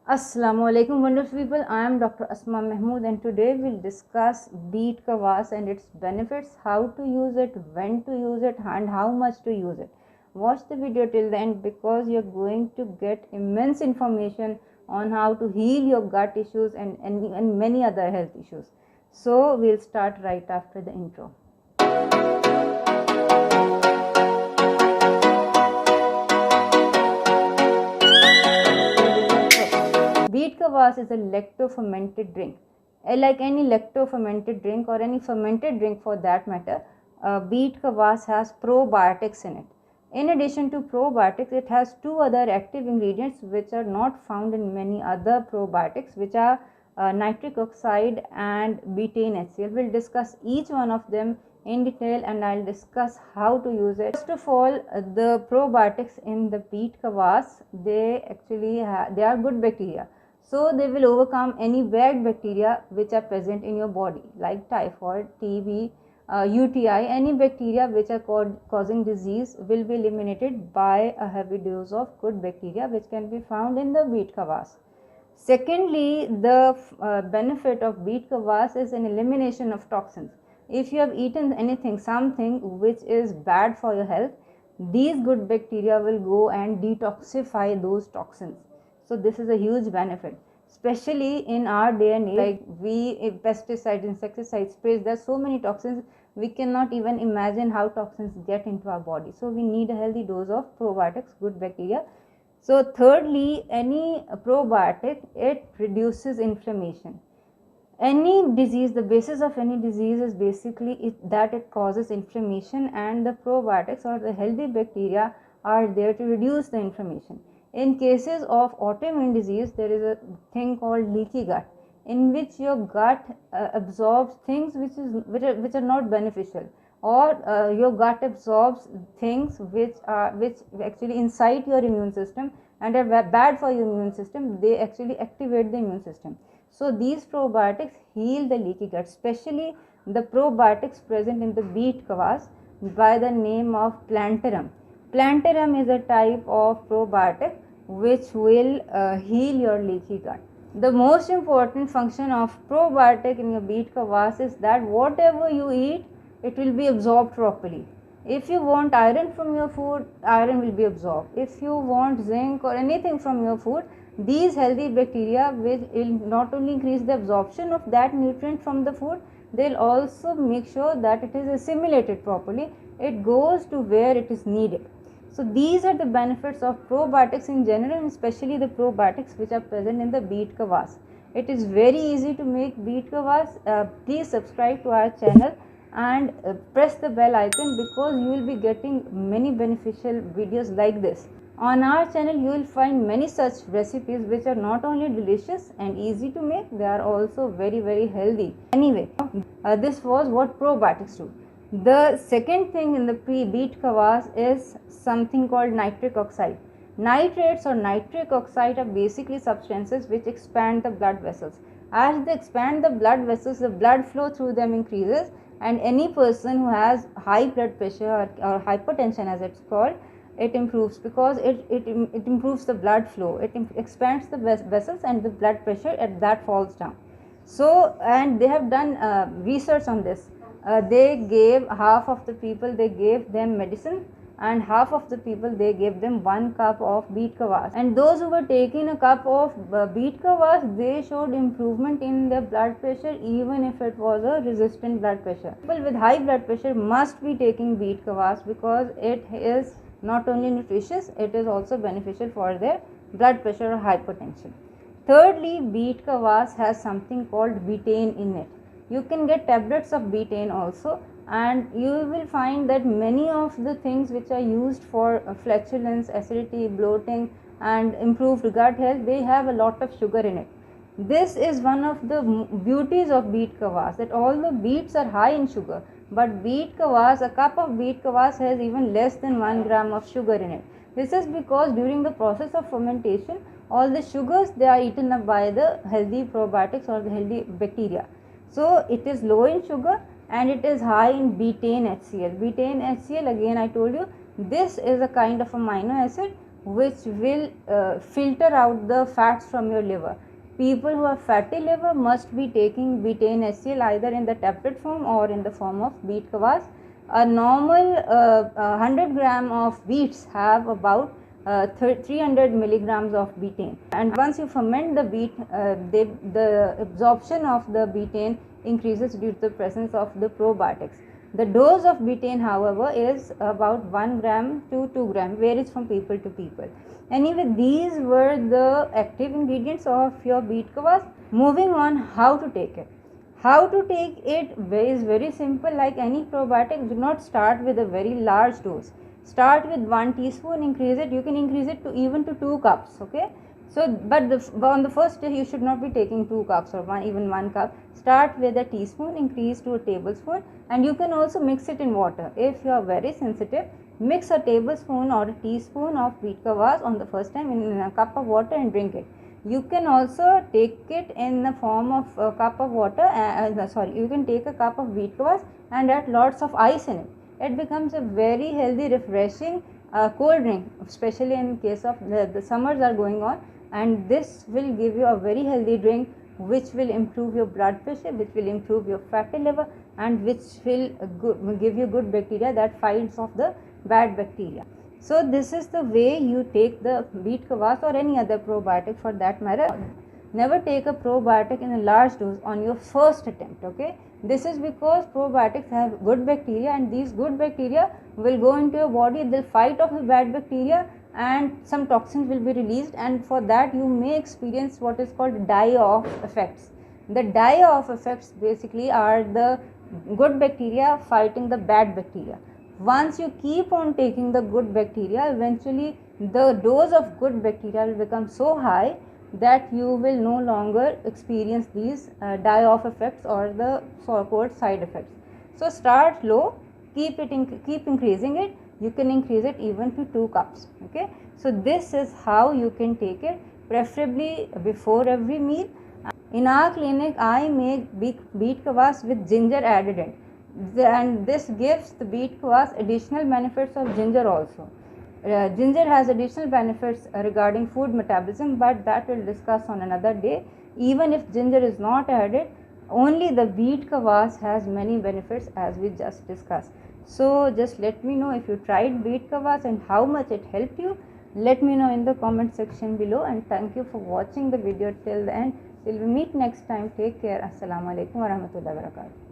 Assalamu alaikum wonderful people. I am Dr. Asma Mahmood and today we'll discuss Beet Kvass and its benefits, how to use it, when to use it and how much to use it. Watch the video till the end because you're going to get immense information on how to heal your gut issues and many other health issues. So we'll start right after the intro. Beet Kvass is a lacto-fermented drink. Like any lacto-fermented drink or any fermented drink for that matter, Beet Kvass has probiotics in it. In addition to probiotics, it has two other active ingredients which are not found in many other probiotics, which are nitric oxide and betaine HCl. We'll discuss each one of them in detail and I'll discuss how to use it. First of all, the probiotics in the Beet Kvass, they are good bacteria. So they will overcome any bad bacteria which are present in your body like typhoid, TB, UTI, any bacteria which are causing disease will be eliminated by a heavy dose of good bacteria which can be found in the Beet Kvass. Secondly, the benefit of Beet Kvass is an elimination of toxins. If you have eaten something which is bad for your health, these good bacteria will go and detoxify those toxins. So this is a huge benefit, especially in our day and age. Like pesticides, insecticides, sprays, there are so many toxins, we cannot even imagine how toxins get into our body. So we need a healthy dose of probiotics, good bacteria. So thirdly, any probiotic, it reduces inflammation. Any disease, the basis of any disease is basically that it causes inflammation, and the probiotics or the healthy bacteria are there to reduce the inflammation. In cases of autoimmune disease, there is a thing called leaky gut, in which your gut absorbs things which are not beneficial, or your gut absorbs things which actually incite your immune system and are bad for your immune system. They actually activate the immune system. So these probiotics heal the leaky gut, especially the probiotics present in the Beet Kvass by the name of plantarum. Plantarum is a type of probiotic which will heal your leaky gut. The most important function of probiotic in your Beet Kvass is that whatever you eat, it will be absorbed properly. If you want iron from your food, iron will be absorbed. If you want zinc or anything from your food, these healthy bacteria will not only increase the absorption of that nutrient from the food, they'll also make sure that it is assimilated properly. It goes to where it is needed. So these are the benefits of probiotics in general, and especially the probiotics which are present in the Beet Kvass. It is very easy to make Beet Kvass. Please subscribe to our channel and press the bell icon because you will be getting many beneficial videos like this. On our channel you will find many such recipes which are not only delicious and easy to make, they are also very healthy. Anyway, this was what probiotics do. The second thing in the Beet Kvass is something called nitric oxide. Nitrates or nitric oxide are basically substances which expand the blood vessels. As they expand the blood vessels, the blood flow through them increases, and any person who has high blood pressure or hypertension as it's called, it improves because it improves the blood flow. It expands the vessels and the blood pressure at that falls down. So, and they have done research on this. They gave half of the people, they gave them medicine, and half of the people they gave them 1 cup of Beet Kvass, and those who were taking a cup of Beet Kvass, they showed improvement in their blood pressure even if it was a resistant blood pressure. People with high blood pressure must be taking Beet Kvass because it is not only nutritious, it is also beneficial for their blood pressure or hypertension. Thirdly, Beet Kvass has something called betaine in it. You can get tablets of betaine also, and you will find that many of the things which are used for flatulence, acidity, bloating and improved gut health, they have a lot of sugar in it. This is one of the beauties of Beet Kvass, that although beets are high in sugar, but Beet Kvass, a cup of Beet Kvass has even less than 1 gram of sugar in it. This is because during the process of fermentation, all the sugars, they are eaten up by the healthy probiotics or the healthy bacteria. So it is low in sugar and it is high in betaine HCl. Betaine HCl, again I told you, this is a kind of amino acid which will filter out the fats from your liver. People who have fatty liver must be taking betaine HCl either in the tablet form or in the form of beet kvass. A normal 100 gram of beets have about 300 milligrams of betaine, and once you ferment the beet, the absorption of the betaine increases due to the presence of the probiotics. The dose of betaine, however, is about 1 gram to 2 gram, varies from people to people. Anyway, these were the active ingredients of your beet kvass. Moving on, how to take it. How to take it is very simple. Like any probiotic, do not start with a very large dose. Start with 1 teaspoon, increase it. You can increase it to even to 2 cups. Okay. So, but on the first day you should not be taking 2 cups or even 1 cup. Start with a teaspoon, increase to a tablespoon, and you can also mix it in water. If you are very sensitive, mix a tablespoon or a teaspoon of beet kvass on the first time in a cup of water and drink it. You can also take it in the form of a cup of water, you can take a cup of beet kvass and add lots of ice in it. It becomes a very healthy, refreshing cold drink, especially in case of the summers are going on, and this will give you a very healthy drink which will improve your blood pressure, which will improve your fatty liver, and which will give you good bacteria that fights off the bad bacteria. So this is the way you take the beet kvass or any other probiotic for that matter. Never take a probiotic in a large dose on your first attempt. Okay, this is because probiotics have good bacteria, and these good bacteria will go into your body. They'll fight off the bad bacteria, and some toxins will be released, and for that you may experience what is called die-off effects. The die-off effects basically are the good bacteria fighting the bad bacteria. Once you keep on taking the good bacteria, eventually the dose of good bacteria will become so high that you will no longer experience these die-off effects or the so-called side effects. So start low, keep increasing it. You can increase it even to 2 cups. Okay, so this is how you can take it, preferably before every meal. In our clinic, I make beet kvass with ginger added in, and this gives the beet kvass additional benefits of ginger also. Ginger has additional benefits regarding food metabolism, but that we'll discuss on another day. Even if ginger is not added, only the beet kvass has many benefits as we just discussed. So just let me know if you tried beet kvass and how much it helped you. Let me know in the comment section below, and thank you for watching the video till the end. Till we meet next time, take care. Assalamu alaikum warahmatullahi wabarakatuh.